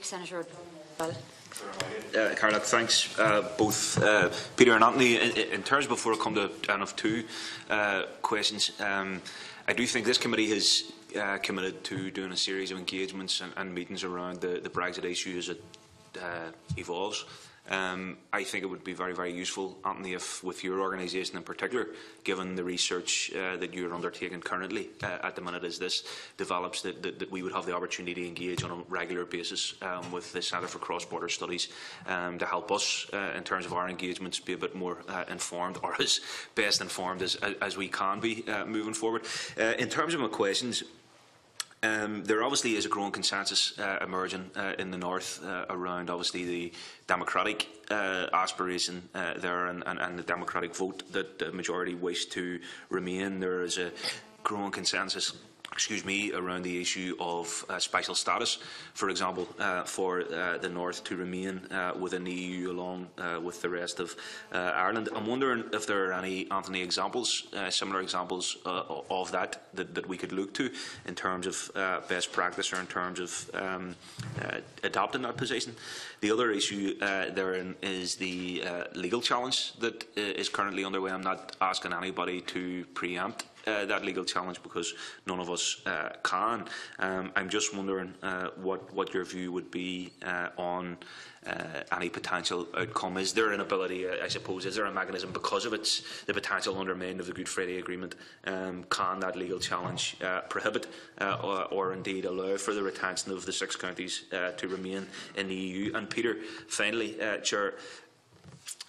Senator Donnghaile. Carla, thanks both Peter and Anthony. In terms, before I come to I have two questions, I do think this committee has committed to doing a series of engagements and meetings around the Brexit issue as it evolves. I think it would be very, very useful, Anthony, if with your organisation in particular, given the research that you're undertaking currently at the minute as this develops, that we would have the opportunity to engage on a regular basis with the Centre for Cross-Border Studies to help us, in terms of our engagements, be a bit more informed, or as best informed as we can be moving forward. In terms of my questions, there obviously is a growing consensus emerging in the North around obviously the democratic aspiration there and the democratic vote that the majority wish to remain. There is a growing consensus, around the issue of special status, for example, for the North to remain within the EU along with the rest of Ireland. I'm wondering if there are any, Anthony, examples, similar examples of that we could look to in terms of best practice or in terms of adopting that position. The other issue therein is the legal challenge that is currently underway. I'm not asking anybody to preempt that legal challenge because none of us can. I'm just wondering what your view would be on any potential outcome. Is there an ability, I suppose, is there a mechanism because of the potential undermining of the Good Friday Agreement? Can that legal challenge prohibit or indeed allow for the retention of the 6 counties to remain in the EU? And Peter, finally, Chair,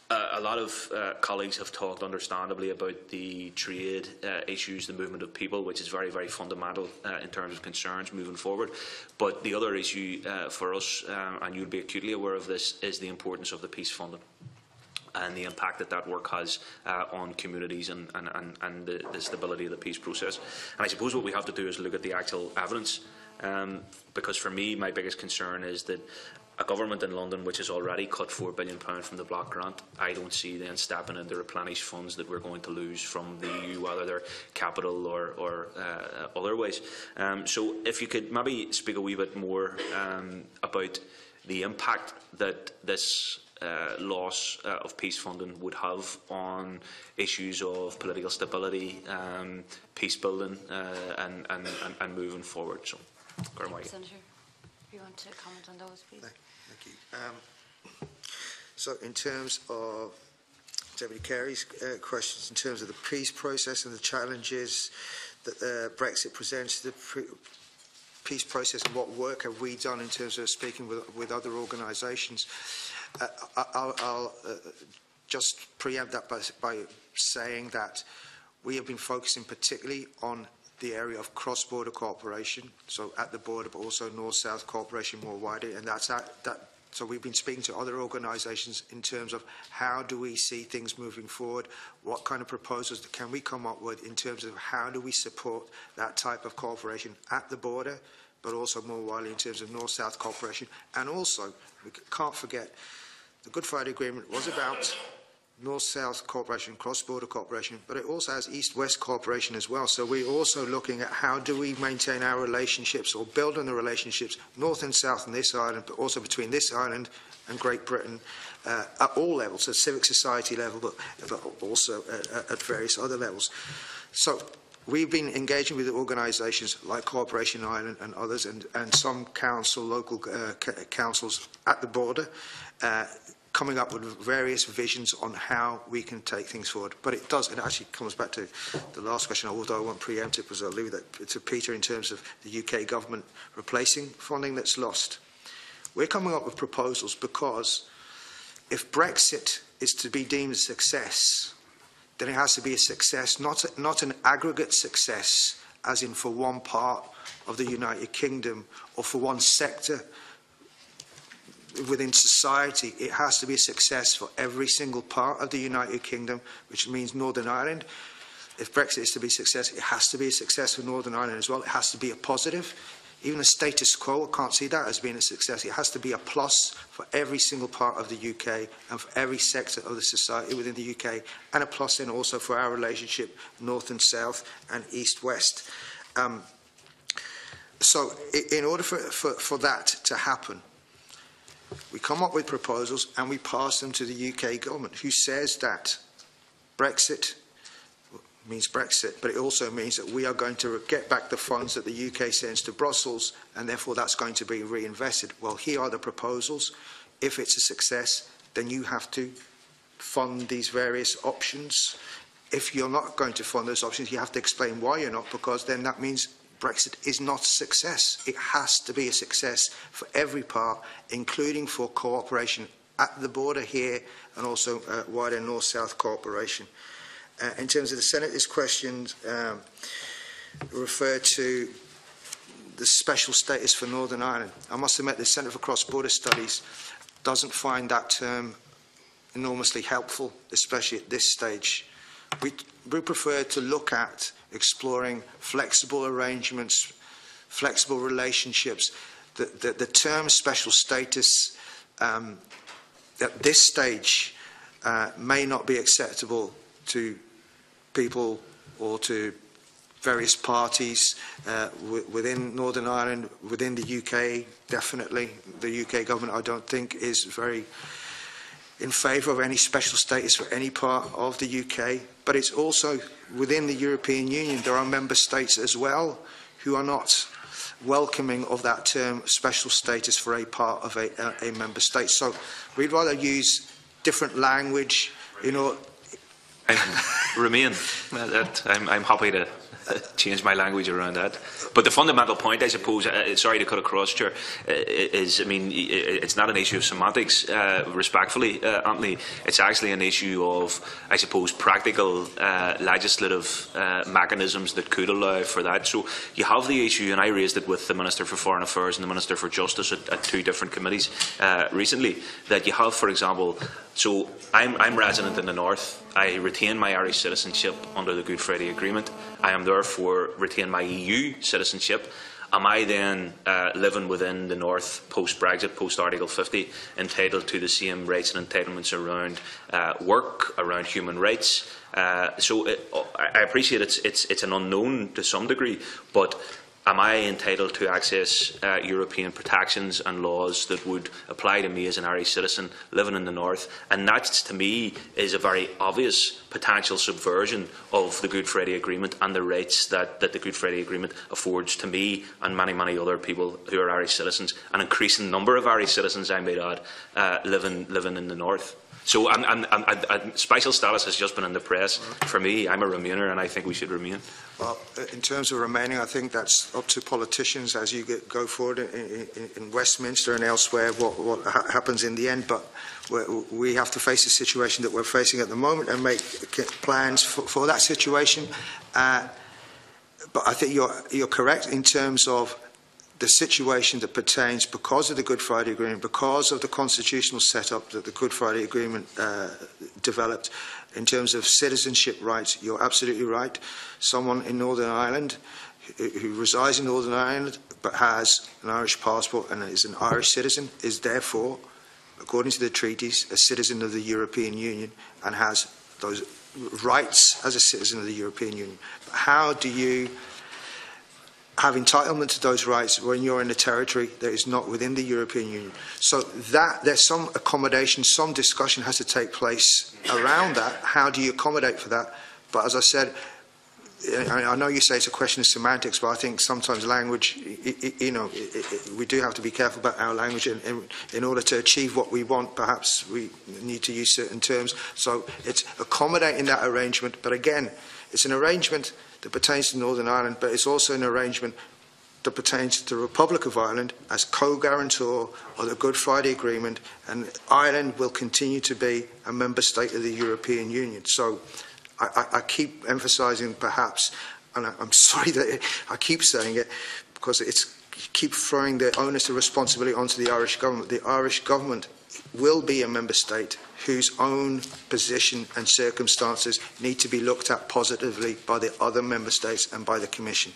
a lot of colleagues have talked understandably about the trade issues, the movement of people, which is very, very fundamental in terms of concerns moving forward. But the other issue for us, and you'll be acutely aware of this, is the importance of the peace funding and the impact that work has on communities and the stability of the peace process. And I suppose what we have to do is look at the actual evidence, because for me, my biggest concern is that a government in London which has already cut £4 billion from the block grant, I don't see then stepping in to replenish funds that we're going to lose from the EU, whether they're capital or other ways. So if you could maybe speak a wee bit more about the impact that this loss of peace funding would have on issues of political stability, peace building and moving forward. So, Senator, if you want to comment on those, please. Thank you. So in terms of Deputy Carey's questions, in terms of the peace process and the challenges that Brexit presents to the peace process and what work have we done in terms of speaking with other organisations, I'll just preempt that by saying that we have been focusing particularly on the area of cross-border cooperation, so at the border, but also North-South cooperation more widely, and so we've been speaking to other organisations in terms of how do we see things moving forward, what kind of proposals can we come up with in terms of how do we support that type of cooperation at the border, but also more widely in terms of North-South cooperation. And also, we can't forget, the Good Friday Agreement was about North-South cooperation, cross-border cooperation, but it also has East-West cooperation as well. So we're also looking at how do we maintain our relationships or build on the relationships North and South in this island, but also between this island and Great Britain at all levels, at civic society level, but also at various other levels. So we've been engaging with organisations like Cooperation Ireland and others, and some local councils at the border, coming up with various visions on how we can take things forward. But it actually comes back to the last question, although I won't preempt it, because I'll leave that to Peter in terms of the UK government replacing funding that's lost. We're coming up with proposals because if Brexit is to be deemed a success, then it has to be a success, not an aggregate success, as in for one part of the United Kingdom or for one sector within society. It has to be a success for every single part of the United Kingdom, which means Northern Ireland. If Brexit is to be a success, it has to be a success for Northern Ireland as well. It has to be a positive. Even the status quo, I can't see that as being a success. It has to be a plus for every single part of the UK and for every sector of the society within the UK, and a plus then also for our relationship North and South and East-West. So in order for that to happen, We come up with proposals and we pass them to the UK government, who says that Brexit means Brexit, but it also means that we are going to get back the funds that the UK sends to Brussels, and therefore that's going to be reinvested. Well, here are the proposals. If it's a success, then you have to fund these various options. If you're not going to fund those options, you have to explain why you're not, because then that means Brexit is not a success. It has to be a success for every part, including for cooperation at the border here and also wider North-South cooperation. In terms of the Senator's questions, refer to the special status for Northern Ireland. I must admit the Centre for Cross-Border Studies doesn't find that term enormously helpful, especially at this stage. We prefer to look at exploring flexible arrangements, flexible relationships. The term special status at this stage may not be acceptable to people or to various parties within Northern Ireland, within the UK, definitely. The UK government, I don't think, is very in favour of any special status for any part of the UK. But it's also within the European Union, there are member states as well who are not welcoming of that term special status for a part of a member state. So we'd rather use different language, you know. Remain. I'm happy to change my language around that. But the fundamental point, I suppose, sorry to cut across, Chair, is, I mean, it's not an issue of semantics, respectfully, Anthony. It's actually an issue of, I suppose, practical legislative mechanisms that could allow for that. So you have the issue, and I raised it with the Minister for Foreign Affairs and the Minister for Justice at two different committees recently, that you have, for example, so I'm resident in the North. I retain my Irish citizenship under the Good Friday Agreement. I am therefore retain my EU citizenship. Am I then living within the North post-Brexit, post-Article 50, entitled to the same rights and entitlements around work, around human rights? So I appreciate it's an unknown to some degree, but am I entitled to access European protections and laws that would apply to me as an Irish citizen living in the North? And that, to me, is a very obvious potential subversion of the Good Friday Agreement and the rights that the Good Friday Agreement affords to me and many, many other people who are Irish citizens, an increasing number of Irish citizens, I might add, living in the North. So special status has just been in the press. For me, I'm a Remainer, and I think we should remain. Well, in terms of remaining, I think that's up to politicians as you go forward in Westminster and elsewhere what happens in the end. But we have to face the situation that we're facing at the moment and make plans for that situation. But I think you're correct in terms of the situation that pertains because of the Good Friday Agreement, because of the constitutional setup that the Good Friday Agreement developed. In terms of citizenship rights, you're absolutely right. Someone in Northern Ireland who resides in Northern Ireland but has an Irish passport and is an Irish citizen is therefore, according to the treaties, a citizen of the European Union and has those rights as a citizen of the European Union. But how do you have entitlement to those rights when you're in a territory that is not within the European Union? So that there's some accommodation, some discussion has to take place around that. How do you accommodate for that? But as I said, I know you say it's a question of semantics, but I think sometimes language, we do have to be careful about our language. And in order to achieve what we want, perhaps we need to use certain terms. So it's accommodating that arrangement. But again, it's an arrangement that pertains to Northern Ireland, but it's also an arrangement that pertains to the Republic of Ireland as co-guarantor of the Good Friday Agreement, and Ireland will continue to be a member state of the European Union. So I keep emphasising perhaps, and I'm sorry that I keep saying it, because keep throwing the onus of responsibility onto the Irish government. The Irish government will be a member state whose own position and circumstances need to be looked at positively by the other member states and by the Commission.